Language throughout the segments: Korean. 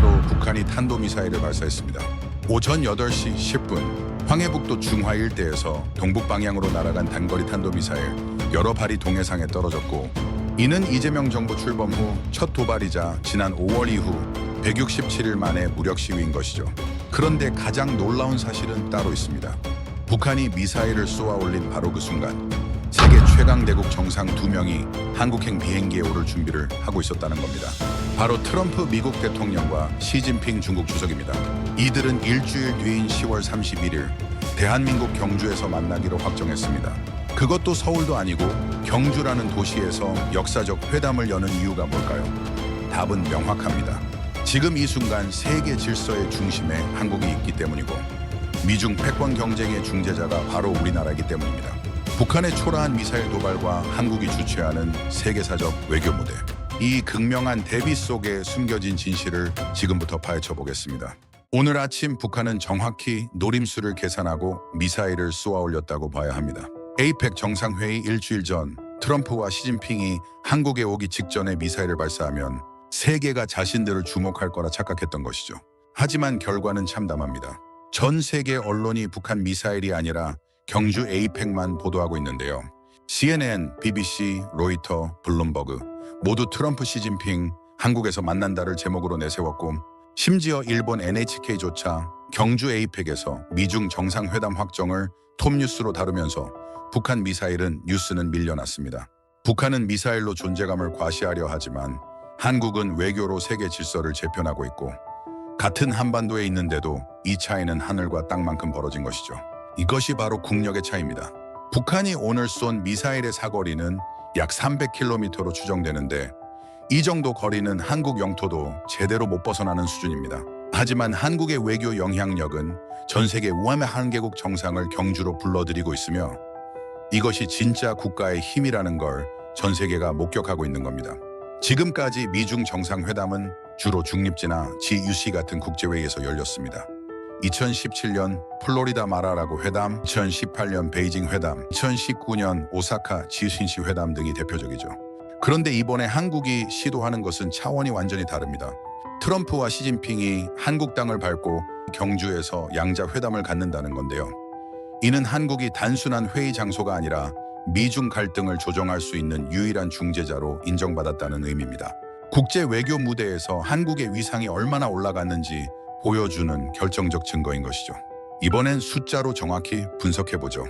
하나로 북한이 탄도미사일을 발사했습니다. 오전 8시 10분 황해북도 중화 일대에서 동북 방향으로 날아간 단거리 탄도미사일 여러 발이 동해상에 떨어졌고, 이는 이재명 정부 출범 후 첫 도발이자 지난 5월 이후 167일 만에 무력 시위인 것이죠. 그런데 가장 놀라운 사실은 따로 있습니다. 북한이 미사일을 쏘아 올린 바로 그 순간 세계 최강 대국 정상 2명이 한국행 비행기에 오를 준비를 하고 있었다는 겁니다. 바로 트럼프 미국 대통령과 시진핑 중국 주석입니다. 이들은 일주일 뒤인 10월 31일 대한민국 경주에서 만나기로 확정했습니다. 그것도 서울도 아니고 경주라는 도시에서 역사적 회담을 여는 이유가 뭘까요? 답은 명확합니다. 지금 이 순간 세계 질서의 중심에 한국이 있기 때문이고, 미중 패권 경쟁의 중재자가 바로 우리나라이기 때문입니다. 북한의 초라한 미사일 도발과 한국이 주최하는 세계사적 외교 무대, 이 극명한 대비 속에 숨겨진 진실을 지금부터 파헤쳐 보겠습니다. 오늘 아침 북한은 정확히 노림수를 계산하고 미사일을 쏘아 올렸다고 봐야 합니다. 에이펙 정상회의 일주일 전 트럼프와 시진핑이 한국에 오기 직전에 미사일을 발사하면 세계가 자신들을 주목할 거라 착각했던 것이죠. 하지만 결과는 참담합니다. 전 세계 언론이 북한 미사일이 아니라 경주 에이펙만 보도하고 있는데요. CNN, BBC, 로이터, 블룸버그 모두 트럼프, 시진핑 한국에서 만난다를 제목으로 내세웠고, 심지어 일본 NHK조차 경주 에이펙에서 미중 정상회담 확정을 톱뉴스로 다루면서 북한 미사일은 뉴스는 밀려났습니다. 북한은 미사일로 존재감을 과시하려 하지만 한국은 외교로 세계 질서를 재편하고 있고, 같은 한반도에 있는데도 이 차이는 하늘과 땅만큼 벌어진 것이죠. 이것이 바로 국력의 차이입니다. 북한이 오늘 쏜 미사일의 사거리는 약 300km로 추정되는데, 이 정도 거리는 한국 영토도 제대로 못 벗어나는 수준입니다. 하지만 한국의 외교 영향력은 전 세계 우함의 한개국 정상을 경주로 불러들이고 있으며, 이것이 진짜 국가의 힘이라는 걸 전 세계가 목격하고 있는 겁니다. 지금까지 미중 정상회담은 주로 중립지나 GUC 같은 국제회의에서 열렸습니다. 2017년 플로리다 마라라고 회담, 2018년 베이징 회담, 2019년 오사카 지신시 회담 등이 대표적이죠. 그런데 이번에 한국이 시도하는 것은 차원이 완전히 다릅니다. 트럼프와 시진핑이 한국 땅을 밟고 경주에서 양자 회담을 갖는다는 건데요. 이는 한국이 단순한 회의 장소가 아니라 미중 갈등을 조정할 수 있는 유일한 중재자로 인정받았다는 의미입니다. 국제 외교 무대에서 한국의 위상이 얼마나 올라갔는지 보여주는 결정적 증거인 것이죠. 이번엔 숫자로 정확히 분석해보죠.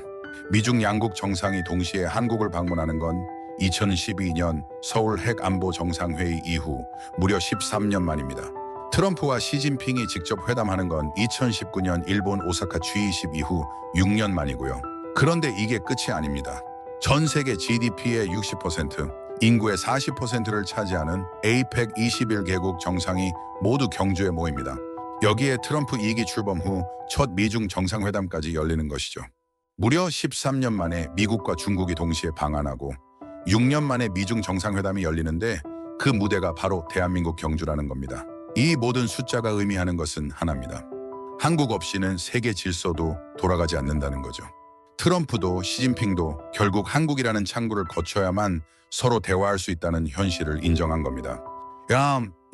미중 양국 정상이 동시에 한국을 방문하는 건 2012년 서울 핵안보 정상회의 이후 무려 13년 만입니다. 트럼프와 시진핑이 직접 회담하는 건 2019년 일본 오사카 G20 이후 6년 만이고요. 그런데 이게 끝이 아닙니다. 전 세계 GDP의 60%, 인구의 40%를 차지하는 에이펙 21개국 정상이 모두 경주에 모입니다. 여기에 트럼프 2기 출범 후 첫 미중 정상회담까지 열리는 것이죠. 무려 13년 만에 미국과 중국이 동시에 방한하고 6년 만에 미중 정상회담이 열리는데, 그 무대가 바로 대한민국 경주라는 겁니다. 이 모든 숫자가 의미하는 것은 하나입니다. 한국 없이는 세계 질서도 돌아가지 않는다는 거죠. 트럼프도 시진핑도 결국 한국이라는 창구를 거쳐야만 서로 대화할 수 있다는 현실을 인정한 겁니다.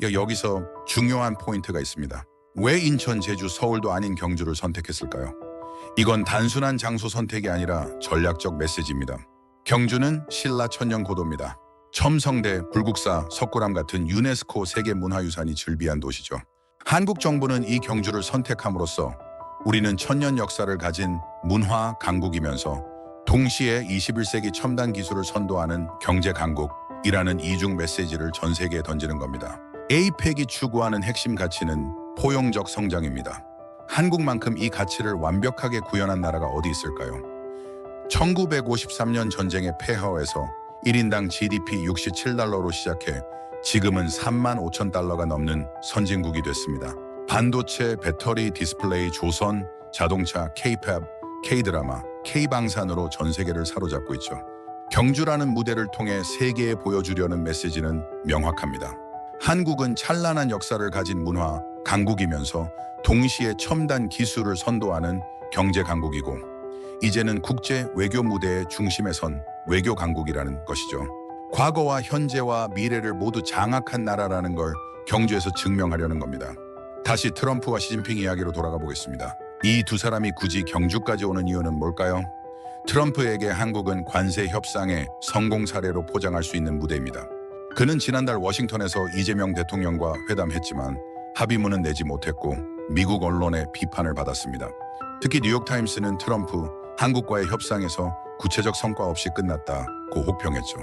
여기서 중요한 포인트가 있습니다. 왜 인천, 제주, 서울도 아닌 경주를 선택했을까요? 이건 단순한 장소 선택이 아니라 전략적 메시지입니다. 경주는 신라 천년고도입니다. 첨성대, 불국사, 석굴암 같은 유네스코 세계문화유산이 즐비한 도시죠. 한국 정부는 이 경주를 선택함으로써 우리는 천년 역사를 가진 문화 강국이면서 동시에 21세기 첨단 기술을 선도하는 경제 강국이라는 이중 메시지를 전 세계에 던지는 겁니다. 에이펙이 추구하는 핵심 가치는 포용적 성장입니다. 한국만큼 이 가치를 완벽하게 구현한 나라가 어디 있을까요? 1953년 전쟁의 폐허에서 1인당 GDP 67달러로 시작해 지금은 35,000달러가 넘는 선진국이 됐습니다. 반도체, 배터리, 디스플레이, 조선, 자동차, K-팝, K-드라마, K-방산으로 전 세계를 사로잡고 있죠. 경주라는 무대를 통해 세계에 보여주려는 메시지는 명확합니다. 한국은 찬란한 역사를 가진 문화 강국이면서 동시에 첨단 기술을 선도하는 경제 강국이고, 이제는 국제 외교 무대의 중심에 선 외교 강국이라는 것이죠. 과거와 현재와 미래를 모두 장악한 나라라는 걸 경주에서 증명하려는 겁니다. 다시 트럼프와 시진핑 이야기로 돌아가 보겠습니다. 이 두 사람이 굳이 경주까지 오는 이유는 뭘까요? 트럼프에게 한국은 관세 협상의 성공 사례로 포장할 수 있는 무대입니다. 그는 지난달 워싱턴에서 이재명 대통령과 회담했지만 합의문은 내지 못했고 미국 언론의 비판을 받았습니다. 특히 뉴욕타임스는 트럼프, 한국과의 협상에서 구체적 성과 없이 끝났다고 혹평했죠.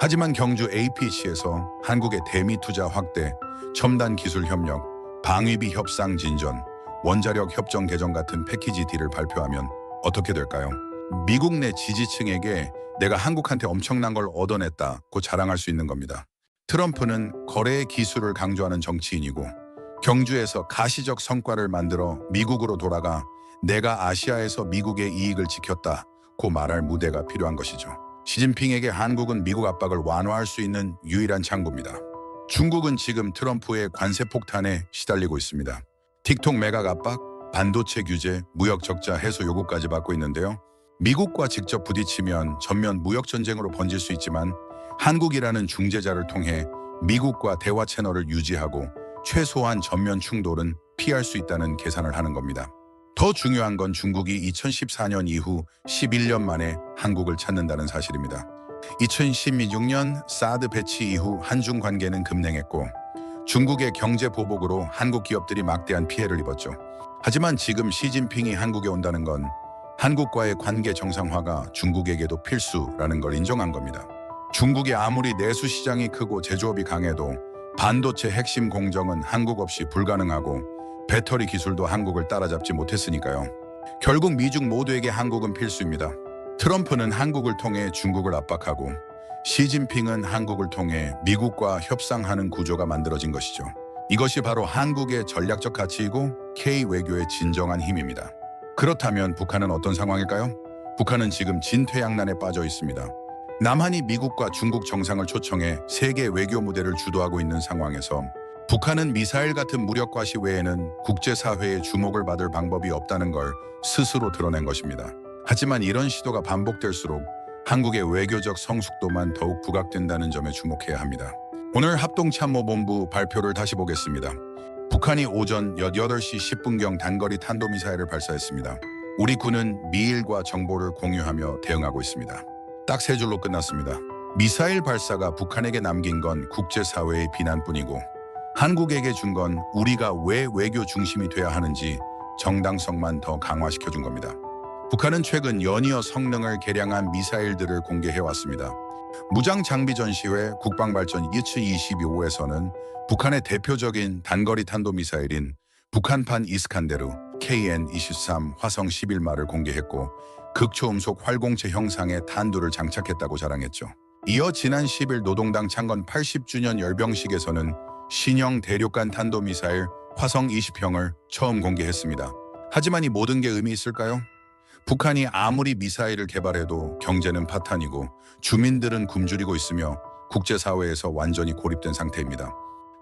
하지만 경주 APC에서 한국의 대미 투자 확대, 첨단 기술 협력, 방위비 협상 진전, 원자력 협정 개정 같은 패키지 딜을 발표하면 어떻게 될까요? 미국 내 지지층에게 내가 한국한테 엄청난 걸 얻어냈다고 자랑할 수 있는 겁니다. 트럼프는 거래의 기술을 강조하는 정치인이고 경주에서 가시적 성과를 만들어 미국으로 돌아가 내가 아시아에서 미국의 이익을 지켰다고 말할 무대가 필요한 것이죠. 시진핑에게 한국은 미국 압박을 완화할 수 있는 유일한 창구입니다. 중국은 지금 트럼프의 관세 폭탄에 시달리고 있습니다. 틱톡 매각 압박, 반도체 규제, 무역 적자 해소 요구까지 받고 있는데요. 미국과 직접 부딪히면 전면 무역 전쟁으로 번질 수 있지만 한국이라는 중재자를 통해 미국과 대화 채널을 유지하고 최소한 전면 충돌은 피할 수 있다는 계산을 하는 겁니다. 더 중요한 건 중국이 2014년 이후 11년 만에 한국을 찾는다는 사실입니다. 2016년 사드 배치 이후 한중 관계는 급냉했고 중국의 경제 보복으로 한국 기업들이 막대한 피해를 입었죠. 하지만 지금 시진핑이 한국에 온다는 건 한국과의 관계 정상화가 중국에게도 필수라는 걸 인정한 겁니다. 중국이 아무리 내수 시장이 크고 제조업이 강해도 반도체 핵심 공정은 한국 없이 불가능하고 배터리 기술도 한국을 따라잡지 못했으니까요. 결국 미중 모두에게 한국은 필수입니다. 트럼프는 한국을 통해 중국을 압박하고 시진핑은 한국을 통해 미국과 협상하는 구조가 만들어진 것이죠. 이것이 바로 한국의 전략적 가치이고 K 외교의 진정한 힘입니다. 그렇다면 북한은 어떤 상황일까요? 북한은 지금 진퇴양난에 빠져 있습니다. 남한이 미국과 중국 정상을 초청해 세계 외교 무대를 주도하고 있는 상황에서 북한은 미사일 같은 무력 과시 외에는 국제사회의 주목을 받을 방법이 없다는 걸 스스로 드러낸 것입니다. 하지만 이런 시도가 반복될수록 한국의 외교적 성숙도만 더욱 부각된다는 점에 주목해야 합니다. 오늘 합동참모본부 발표를 다시 보겠습니다. 북한이 오전 8시 10분경 단거리 탄도미사일을 발사했습니다. 우리 군은 미일과 정보를 공유하며 대응하고 있습니다. 딱 세 줄로 끝났습니다. 미사일 발사가 북한에게 남긴 건 국제사회의 비난뿐이고 한국에게 준 건 우리가 왜 외교 중심이 돼야 하는지 정당성만 더 강화시켜준 겁니다. 북한은 최근 연이어 성능을 개량한 미사일들을 공개해왔습니다. 무장장비 전시회 국방발전 2025에서는 북한의 대표적인 단거리 탄도미사일인 북한판 이스칸데르 KN-23 화성 11마를 공개했고 극초음속 활공체 형상의 탄두를 장착했다고 자랑했죠. 이어 지난 10일 노동당 창건 80주년 열병식에서는 신형 대륙간 탄도미사일 화성 20형을 처음 공개했습니다. 하지만 이 모든 게 의미 있을까요? 북한이 아무리 미사일을 개발해도 경제는 파탄이고 주민들은 굶주리고 있으며 국제사회에서 완전히 고립된 상태입니다.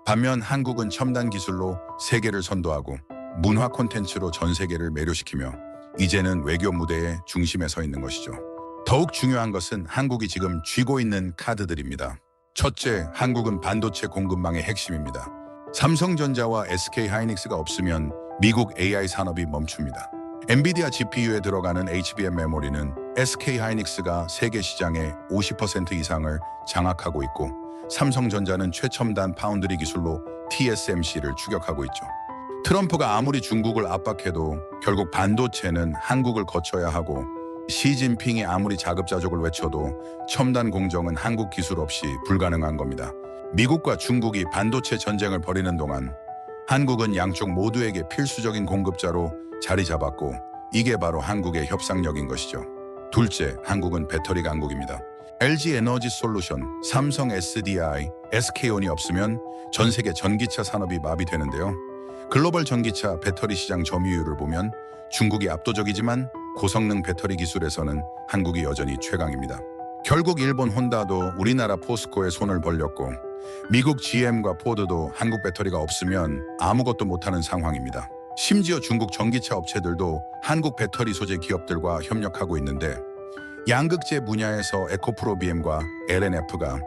반면 한국은 첨단 기술로 세계를 선도하고 문화 콘텐츠로 전 세계를 매료시키며 이제는 외교 무대의 중심에 서 있는 것이죠. 더욱 중요한 것은 한국이 지금 쥐고 있는 카드들입니다. 첫째, 한국은 반도체 공급망의 핵심입니다. 삼성전자와 SK하이닉스가 없으면 미국 AI 산업이 멈춥니다. 엔비디아 GPU에 들어가는 HBM 메모리는 SK하이닉스가 세계 시장의 50% 이상을 장악하고 있고 삼성전자는 최첨단 파운드리 기술로 TSMC를 추격하고 있죠. 트럼프가 아무리 중국을 압박해도 결국 반도체는 한국을 거쳐야 하고 시진핑이 아무리 자급자족을 외쳐도 첨단 공정은 한국 기술 없이 불가능한 겁니다. 미국과 중국이 반도체 전쟁을 벌이는 동안 한국은 양쪽 모두에게 필수적인 공급자로 자리 잡았고 이게 바로 한국의 협상력인 것이죠. 둘째, 한국은 배터리 강국입니다. LG 에너지 솔루션, 삼성 SDI, SK온이 없으면 전 세계 전기차 산업이 마비되는데요. 글로벌 전기차 배터리 시장 점유율을 보면 중국이 압도적이지만 고성능 배터리 기술에서는 한국이 여전히 최강입니다. 결국 일본 혼다도 우리나라 포스코에 손을 벌렸고 미국 GM과 포드도 한국 배터리가 없으면 아무것도 못하는 상황입니다. 심지어 중국 전기차 업체들도 한국 배터리 소재 기업들과 협력하고 있는데 양극재 분야에서 에코프로비엠과 LNF가,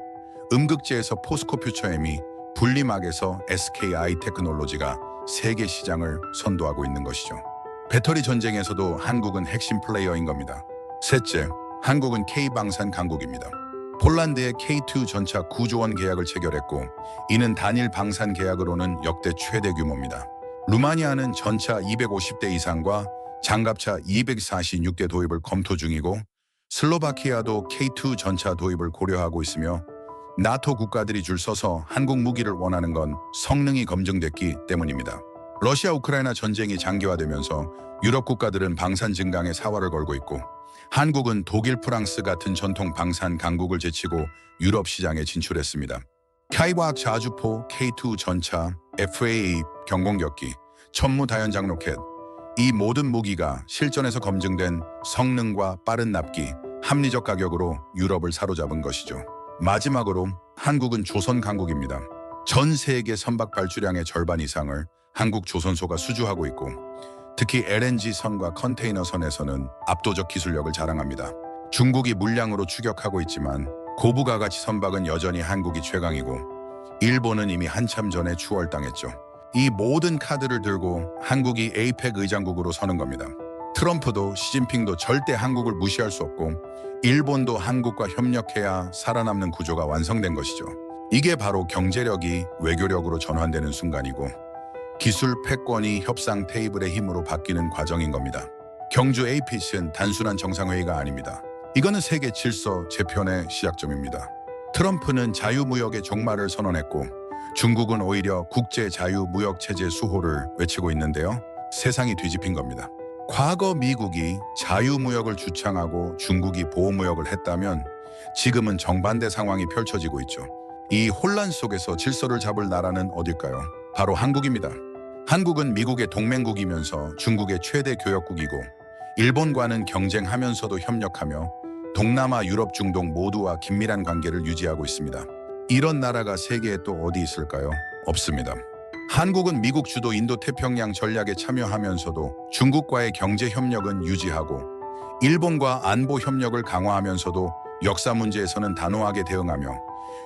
음극재에서 포스코 퓨처엠이, 분리막에서 SKI 테크놀로지가 세계 시장을 선도하고 있는 것이죠. 배터리 전쟁에서도 한국은 핵심 플레이어인 겁니다. 셋째, 한국은 K방산 강국입니다. 폴란드의 K2 전차 9조 원 계약을 체결했고 이는 단일 방산 계약으로는 역대 최대 규모입니다. 루마니아는 전차 250대 이상과 장갑차 246대 도입을 검토 중이고 슬로바키아도 K2 전차 도입을 고려하고 있으며 나토 국가들이 줄 서서 한국 무기를 원하는 건 성능이 검증됐기 때문입니다. 러시아 우크라이나 전쟁이 장기화되면서 유럽 국가들은 방산 증강에 사활을 걸고 있고 한국은 독일, 프랑스 같은 전통 방산 강국을 제치고 유럽 시장에 진출했습니다. K과학 자주포, K2 전차, FA 경공격기, 천무 다연장 로켓, 이 모든 무기가 실전에서 검증된 성능과 빠른 납기, 합리적 가격으로 유럽을 사로잡은 것이죠. 마지막으로 한국은 조선 강국입니다. 전 세계 선박 발주량의 절반 이상을 한국 조선소가 수주하고 있고 특히 LNG 선과 컨테이너 선에서는 압도적 기술력을 자랑합니다. 중국이 물량으로 추격하고 있지만 고부가 가치 선박은 여전히 한국이 최강이고 일본은 이미 한참 전에 추월당했죠. 이 모든 카드를 들고 한국이 에이펙 의장국으로 서는 겁니다. 트럼프도 시진핑도 절대 한국을 무시할 수 없고 일본도 한국과 협력해야 살아남는 구조가 완성된 것이죠. 이게 바로 경제력이 외교력으로 전환되는 순간이고 기술 패권이 협상 테이블의 힘으로 바뀌는 과정인 겁니다. 경주 APC는 단순한 정상회의가 아닙니다. 이거는 세계 질서 재편의 시작점입니다. 트럼프는 자유무역의 종말을 선언했고 중국은 오히려 국제 자유무역 체제 수호를 외치고 있는데요. 세상이 뒤집힌 겁니다. 과거 미국이 자유무역을 주창하고 중국이 보호무역을 했다면 지금은 정반대 상황이 펼쳐지고 있죠. 이 혼란 속에서 질서를 잡을 나라는 어딜까요? 바로 한국입니다. 한국은 미국의 동맹국이면서 중국의 최대 교역국이고 일본과는 경쟁하면서도 협력하며 동남아, 유럽, 중동 모두와 긴밀한 관계를 유지하고 있습니다. 이런 나라가 세계에 또 어디 있을까요? 없습니다. 한국은 미국 주도 인도태평양 전략에 참여하면서도 중국과의 경제 협력은 유지하고 일본과 안보 협력을 강화하면서도 역사 문제에서는 단호하게 대응하며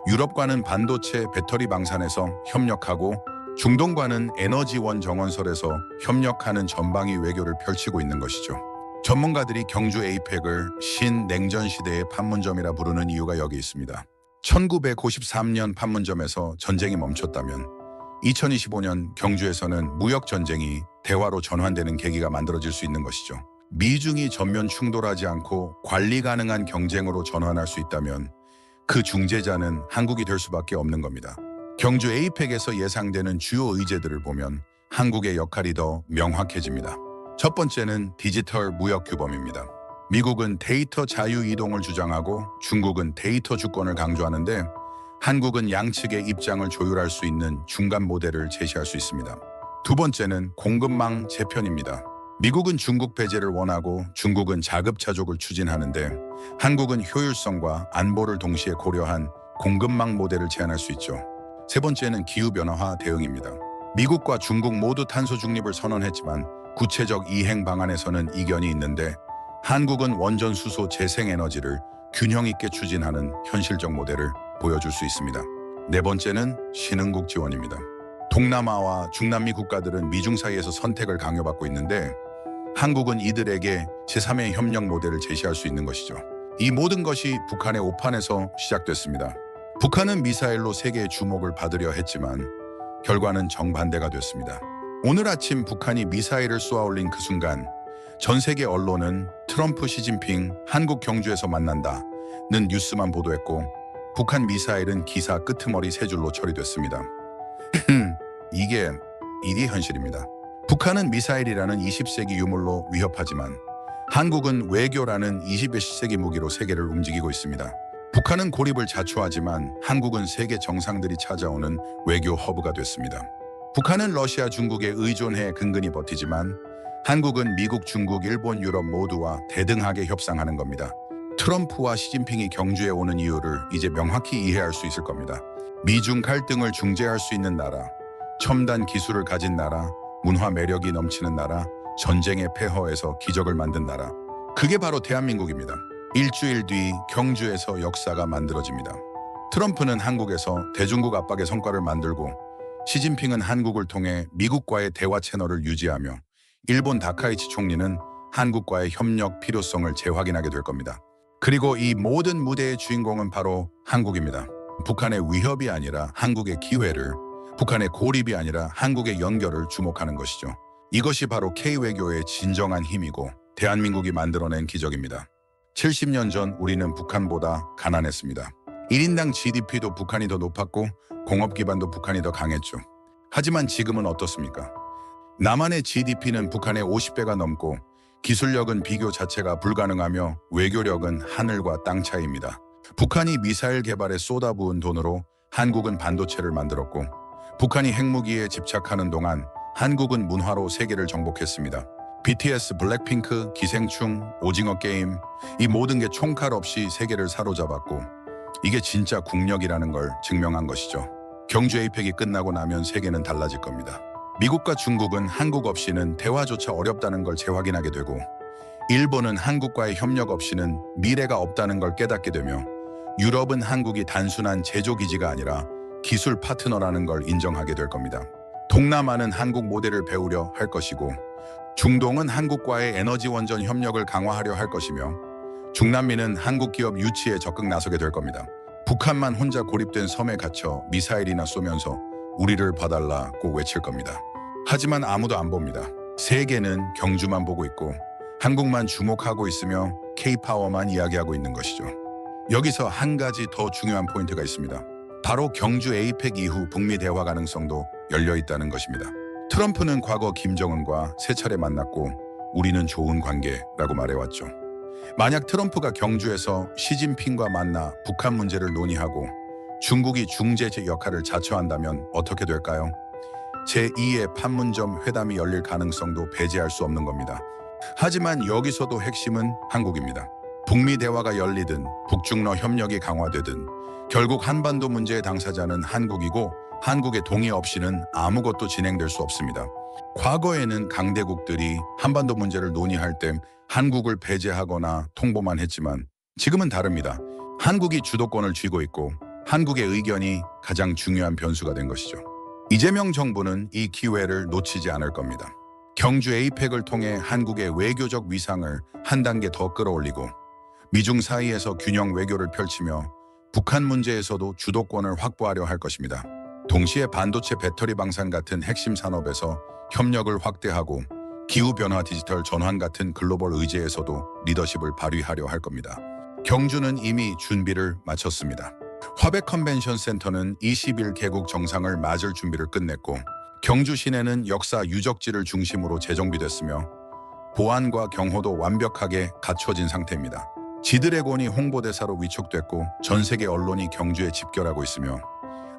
유럽과는 반도체 배터리 방산에서 협력하고 중동과는 에너지원 정원설에서 협력하는 전방위 외교를 펼치고 있는 것이죠. 전문가들이 경주 에이펙을 신냉전 시대의 판문점이라 부르는 이유가 여기 있습니다. 1993년 판문점에서 전쟁이 멈췄다면 2025년 경주에서는 무역 전쟁이 대화로 전환되는 계기가 만들어질 수 있는 것이죠. 미중이 전면 충돌하지 않고 관리 가능한 경쟁으로 전환할 수 있다면 그 중재자는 한국이 될 수밖에 없는 겁니다. 경주 에이펙에서 예상되는 주요 의제들을 보면 한국의 역할이 더 명확해집니다. 첫 번째는 디지털 무역 규범입니다. 미국은 데이터 자유 이동을 주장하고 중국은 데이터 주권을 강조하는데 한국은 양측의 입장을 조율할 수 있는 중간 모델을 제시할 수 있습니다. 두 번째는 공급망 재편입니다. 미국은 중국 배제를 원하고 중국은 자급자족을 추진하는데 한국은 효율성과 안보를 동시에 고려한 공급망 모델을 제안할 수 있죠. 세 번째는 기후변화 대응입니다. 미국과 중국 모두 탄소 중립을 선언했지만 구체적 이행 방안에서는 이견이 있는데 한국은 원전, 수소, 재생에너지를 균형 있게 추진하는 현실적 모델을 보여줄 수 있습니다. 네 번째는 신흥국 지원입니다. 동남아와 중남미 국가들은 미중 사이에서 선택을 강요받고 있는데 한국은 이들에게 제3의 협력 모델을 제시할 수 있는 것이죠. 이 모든 것이 북한의 오판에서 시작됐습니다. 북한은 미사일로 세계의 주목을 받으려 했지만 결과는 정반대가 됐습니다. 오늘 아침 북한이 미사일을 쏘아올린 그 순간 전 세계 언론은 트럼프, 시진핑 한국 경주에서 만난다는 뉴스만 보도했고 북한 미사일은 기사 끄트머리 세 줄로 처리됐습니다. 이게 현실입니다. 북한은 미사일이라는 20세기 유물로 위협하지만 한국은 외교라는 21세기 무기로 세계를 움직이고 있습니다. 북한은 고립을 자초하지만 한국은 세계 정상들이 찾아오는 외교 허브가 됐습니다. 북한은 러시아, 중국에 의존해 근근히 버티지만 한국은 미국, 중국, 일본, 유럽 모두와 대등하게 협상하는 겁니다. 트럼프와 시진핑이 경주에 오는 이유를 이제 명확히 이해할 수 있을 겁니다. 미중 갈등을 중재할 수 있는 나라, 첨단 기술을 가진 나라, 문화 매력이 넘치는 나라, 전쟁의 폐허에서 기적을 만든 나라. 그게 바로 대한민국입니다. 일주일 뒤 경주에서 역사가 만들어집니다. 트럼프는 한국에서 대중국 압박의 성과를 만들고 시진핑은 한국을 통해 미국과의 대화 채널을 유지하며 일본 다카이치 총리는 한국과의 협력 필요성을 재확인하게 될 겁니다. 그리고 이 모든 무대의 주인공은 바로 한국입니다. 북한의 위협이 아니라 한국의 기회를, 북한의 고립이 아니라 한국의 연결을 주목하는 것이죠. 이것이 바로 K-외교의 진정한 힘이고 대한민국이 만들어낸 기적입니다. 70년 전 우리는 북한보다 가난했습니다. 1인당 GDP도 북한이 더 높았고 공업 기반도 북한이 더 강했죠. 하지만 지금은 어떻습니까? 남한의 GDP는 북한의 50배가 넘고 기술력은 비교 자체가 불가능하며 외교력은 하늘과 땅 차이입니다. 북한이 미사일 개발에 쏟아부은 돈으로 한국은 반도체를 만들었고 북한이 핵무기에 집착하는 동안 한국은 문화로 세계를 정복했습니다. BTS, 블랙핑크, 기생충, 오징어 게임, 이 모든 게 총칼 없이 세계를 사로잡았고 이게 진짜 국력이라는 걸 증명한 것이죠. 경주 에이펙이 끝나고 나면 세계는 달라질 겁니다. 미국과 중국은 한국 없이는 대화조차 어렵다는 걸 재확인하게 되고 일본은 한국과의 협력 없이는 미래가 없다는 걸 깨닫게 되며 유럽은 한국이 단순한 제조기지가 아니라 기술 파트너라는 걸 인정하게 될 겁니다. 동남아는 한국 모델을 배우려 할 것이고 중동은 한국과의 에너지 원전 협력을 강화하려 할 것이며 중남미는 한국 기업 유치에 적극 나서게 될 겁니다. 북한만 혼자 고립된 섬에 갇혀 미사일이나 쏘면서 우리를 봐달라고 외칠 겁니다. 하지만 아무도 안 봅니다. 세계는 경주만 보고 있고 한국만 주목하고 있으며 K-파워만 이야기하고 있는 것이죠. 여기서 한 가지 더 중요한 포인트가 있습니다. 바로 경주 에이펙 이후 북미 대화 가능성도 열려 있다는 것입니다. 트럼프는 과거 김정은과 세 차례 만났고 우리는 좋은 관계라고 말해왔죠. 만약 트럼프가 경주에서 시진핑과 만나 북한 문제를 논의하고 중국이 중재자 역할을 자처한다면 어떻게 될까요? 제2의 판문점 회담이 열릴 가능성도 배제할 수 없는 겁니다. 하지만 여기서도 핵심은 한국입니다. 북미 대화가 열리든 북중러 협력이 강화되든 결국 한반도 문제의 당사자는 한국이고 한국의 동의 없이는 아무것도 진행될 수 없습니다. 과거에는 강대국들이 한반도 문제를 논의할 때 한국을 배제하거나 통보만 했지만 지금은 다릅니다. 한국이 주도권을 쥐고 있고 한국의 의견이 가장 중요한 변수가 된 것이죠. 이재명 정부는 이 기회를 놓치지 않을 겁니다. 경주 에이펙을 통해 한국의 외교적 위상을 한 단계 더 끌어올리고 미중 사이에서 균형 외교를 펼치며 북한 문제에서도 주도권을 확보하려 할 것입니다. 동시에 반도체 배터리 방산 같은 핵심 산업에서 협력을 확대하고 기후변화 디지털 전환 같은 글로벌 의제에서도 리더십을 발휘하려 할 겁니다. 경주는 이미 준비를 마쳤습니다. 화백 컨벤션 센터는 21개국 정상을 맞을 준비를 끝냈고 경주 시내는 역사 유적지를 중심으로 재정비됐으며 보안과 경호도 완벽하게 갖춰진 상태입니다. 지드래곤이 홍보대사로 위촉됐고 전 세계 언론이 경주에 집결하고 있으며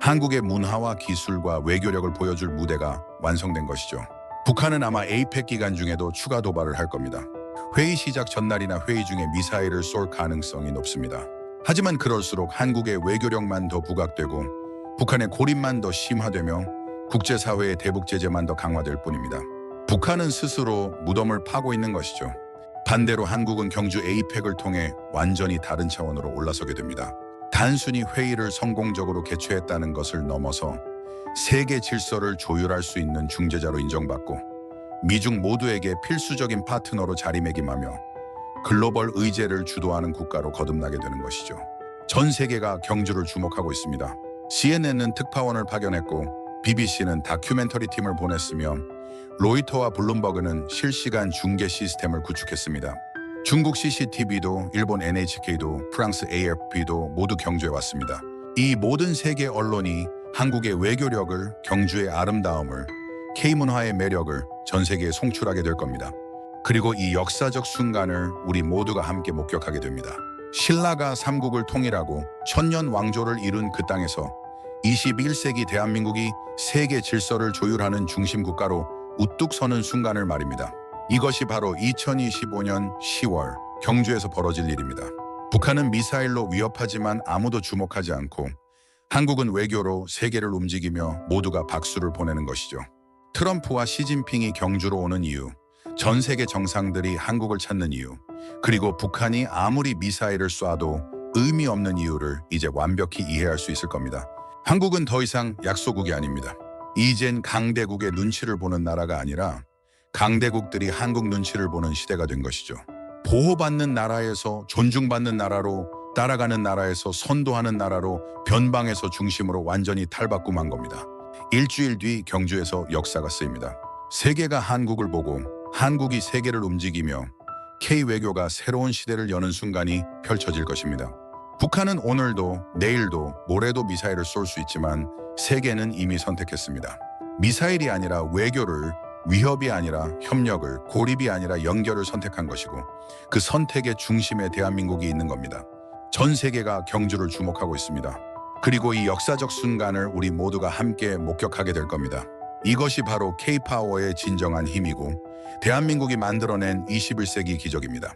한국의 문화와 기술과 외교력을 보여줄 무대가 완성된 것이죠. 북한은 아마 에이펙 기간 중에도 추가 도발을 할 겁니다. 회의 시작 전날이나 회의 중에 미사일을 쏠 가능성이 높습니다. 하지만 그럴수록 한국의 외교력만 더 부각되고 북한의 고립만 더 심화되며 국제사회의 대북 제재만 더 강화될 뿐입니다. 북한은 스스로 무덤을 파고 있는 것이죠. 반대로 한국은 경주 에이펙을 통해 완전히 다른 차원으로 올라서게 됩니다. 단순히 회의를 성공적으로 개최했다는 것을 넘어서 세계 질서를 조율할 수 있는 중재자로 인정받고 미중 모두에게 필수적인 파트너로 자리매김하며 글로벌 의제를 주도하는 국가로 거듭나게 되는 것이죠. 전 세계가 경주를 주목하고 있습니다. CNN은 특파원을 파견했고 BBC는 다큐멘터리 팀을 보냈으며 로이터와 블룸버그는 실시간 중계 시스템을 구축했습니다. 중국 CCTV도 일본 NHK도 프랑스 AFP도 모두 경주에 왔습니다. 이 모든 세계 언론이 한국의 외교력을, 경주의 아름다움을, K문화의 매력을 전 세계에 송출하게 될 겁니다. 그리고 이 역사적 순간을 우리 모두가 함께 목격하게 됩니다. 신라가 삼국을 통일하고 천년 왕조를 이룬 그 땅에서 21세기 대한민국이 세계 질서를 조율하는 중심 국가로 우뚝 서는 순간을 말입니다. 이것이 바로 2025년 10월 경주에서 벌어질 일입니다. 북한은 미사일로 위협하지만 아무도 주목하지 않고 한국은 외교로 세계를 움직이며 모두가 박수를 보내는 것이죠. 트럼프와 시진핑이 경주로 오는 이유, 전 세계 정상들이 한국을 찾는 이유, 그리고 북한이 아무리 미사일을 쏴도 의미 없는 이유를 이제 완벽히 이해할 수 있을 겁니다. 한국은 더 이상 약소국이 아닙니다. 이젠 강대국의 눈치를 보는 나라가 아니라 강대국들이 한국 눈치를 보는 시대가 된 것이죠. 보호받는 나라에서 존중받는 나라로, 따라가는 나라에서 선도하는 나라로, 변방에서 중심으로 완전히 탈바꿈한 겁니다. 일주일 뒤 경주에서 역사가 쓰입니다. 세계가 한국을 보고 한국이 세계를 움직이며 K-외교가 새로운 시대를 여는 순간이 펼쳐질 것입니다. 북한은 오늘도 내일도 모레도 미사일을 쏠 수 있지만 세계는 이미 선택했습니다. 미사일이 아니라 외교를, 위협이 아니라 협력을, 고립이 아니라 연결을 선택한 것이고 그 선택의 중심에 대한민국이 있는 겁니다. 전 세계가 경주를 주목하고 있습니다. 그리고 이 역사적 순간을 우리 모두가 함께 목격하게 될 겁니다. 이것이 바로 K-파워의 진정한 힘이고 대한민국이 만들어낸 21세기 기적입니다.